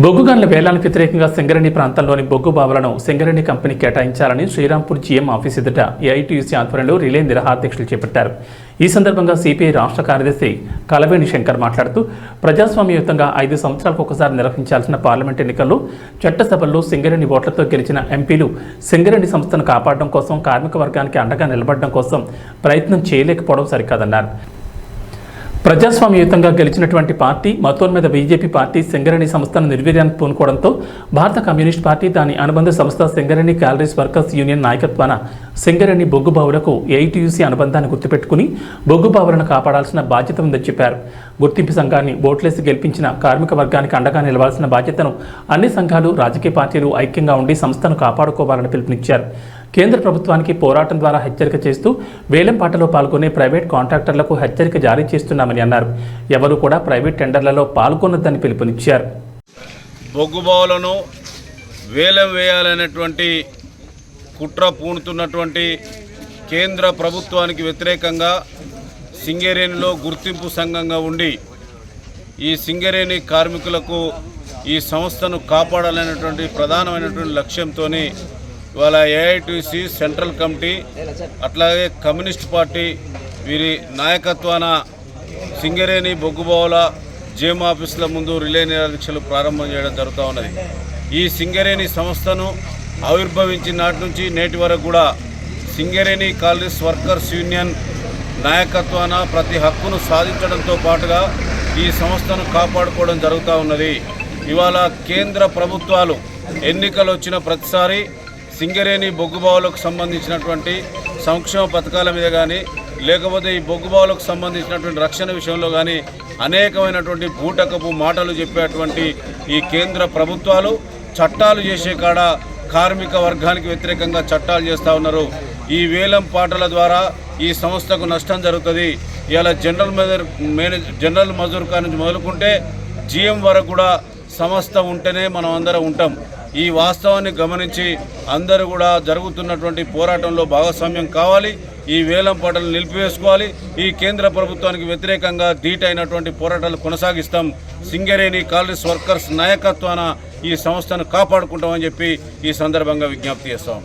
బొగ్గు గనుల వేలానికి వ్యతిరేకంగా సింగరేణి ప్రాంతంలోని బొగ్గు బావులను సింగరేణి కంపెనీ కేటాయించాలని శ్రీరాంపూర్ జీఎం ఆఫీస్ ఎదుట ఏఐటీయూసీ ఆధ్వర్యంలో రిలే నిరాహారదీక్షలు చేపట్టారు. ఈ సందర్భంగా సిపిఐ రాష్ట్ర కార్యదర్శి కలవేణి శంకర్ మాట్లాడుతూ ప్రజాస్వామ్యయుతంగా 5 సంవత్సరాలకు ఒకసారి నిర్వహించాల్సిన పార్లమెంట్ ఎన్నికల్లో చట్టసభల్లో సింగరేణి ఓట్లతో గెలిచిన ఎంపీలు సింగరేణి సంస్థను కాపాడడం కోసం కార్మిక వర్గానికి అండగా నిలబడడం కోసం ప్రయత్నం చేయలేకపోవడం సరికాదన్నారు. ప్రజాస్వామ్యయుతంగా గెలిచినటువంటి పార్టీ మతోన్మేద బీజేపీ పార్టీ సింగరేణి సంస్థను నిర్వీర్యానికి పూనుకోవడంతో భారత కమ్యూనిస్ట్ పార్టీ దాని అనుబంధ సంస్థ సింగరేణి క్యాలరీస్ వర్కర్స్ యూనియన్ నాయకత్వాన సింగరేణి బొగ్గు బావులకు ఏఐటీయూసీ అనుబంధాన్ని గుర్తుపెట్టుకుని బొగ్గు బావులను కాపాడాల్సిన బాధ్యత ఉందని చెప్పారు. గుర్తింపు సంఘాన్ని ఓట్లేసి గెలిపించిన కార్మిక వర్గానికి అండగా నిలవాల్సిన బాధ్యతను అన్ని సంఘాలు, రాజకీయ పార్టీలు ఐక్యంగా ఉండి సంస్థను కాపాడుకోవాలని పిలుపునిచ్చారు. కేంద్ర ప్రభుత్వానికి పోరాటం ద్వారా హెచ్చరిక చేస్తూ వేలంపాటలో పాల్గొనే ప్రైవేట్ కాంట్రాక్టర్లకు హెచ్చరిక జారీ చేస్తున్నామని అన్నారు. ఎవరు కూడా ప్రైవేట్ టెండర్లలో పాల్గొనొద్దని పిలుపునిచ్చారు. బొగ్గు బావులను వేలం వేయాలనేటువంటి కుట్ర పూనుతున్నటువంటి కేంద్ర ప్రభుత్వానికి వ్యతిరేకంగా సింగరేణిలో గుర్తింపు సంఘంగా ఉండి ఈ సింగరేణి కార్మికులకు ఈ సంస్థను కాపాడాలనేటువంటి ప్రధానమైనటువంటి లక్ష్యంతో ఇవాళ ఏఐటీసీ సెంట్రల్ కమిటీ అట్లాగే కమ్యూనిస్ట్ పార్టీ వీరి నాయకత్వాన సింగరేణి బొగ్గుబావుల జేఎం ఆఫీసుల ముందు రిలే నిరాదీక్షలు ప్రారంభం చేయడం జరుగుతూ ఉన్నది. ఈ సింగరేణి సంస్థను ఆవిర్భవించిన నాటి నుంచి నేటి వరకు కూడా సింగరేణి కాలరీస్ వర్కర్స్ యూనియన్ నాయకత్వాన ప్రతి హక్కును సాధించడంతో పాటుగా ఈ సంస్థను కాపాడుకోవడం జరుగుతూ ఉన్నది. ఇవాళ కేంద్ర ప్రభుత్వాలు ఎన్నికలు వచ్చిన ప్రతిసారి సింగరేణి బొగ్గుబావులకు సంబంధించినటువంటి సంక్షేమ పథకాల మీద కానీ లేకపోతే ఈ బొగ్గుబావులకు సంబంధించినటువంటి రక్షణ విషయంలో కానీ అనేకమైనటువంటి బూటకపు మాటలు చెప్పేటువంటి ఈ కేంద్ర ప్రభుత్వాలు చట్టాలు చేసే కాడ కార్మిక వర్గానికి వ్యతిరేకంగా చట్టాలు చేస్తూ ఉన్నారు. ఈ వేలం పాటల ద్వారా ఈ సంస్థకు నష్టం జరుగుతుంది. ఇలా జనరల్ మజూర్ కాడ నుంచి మొదలుకుంటే జీఎం వరకు కూడా సంస్థ ఉంటేనే మనం అందరం ఉంటాం. ఈ వాస్తవాన్ని గమనించి అందరూ కూడా జరుగుతున్నటువంటి పోరాటంలో భాగస్వామ్యం కావాలి. ఈ వేలం పాటలు నిలిపివేసుకోవాలి. ఈ కేంద్ర ప్రభుత్వానికి వ్యతిరేకంగా ధీటైనటువంటి పోరాటాలు కొనసాగిస్తాం. సింగరేణి కాలరీస్ వర్కర్స్ నాయకత్వాన ఈ సంస్థను కాపాడుకుంటామని చెప్పి ఈ సందర్భంగా విజ్ఞప్తి చేస్తాం.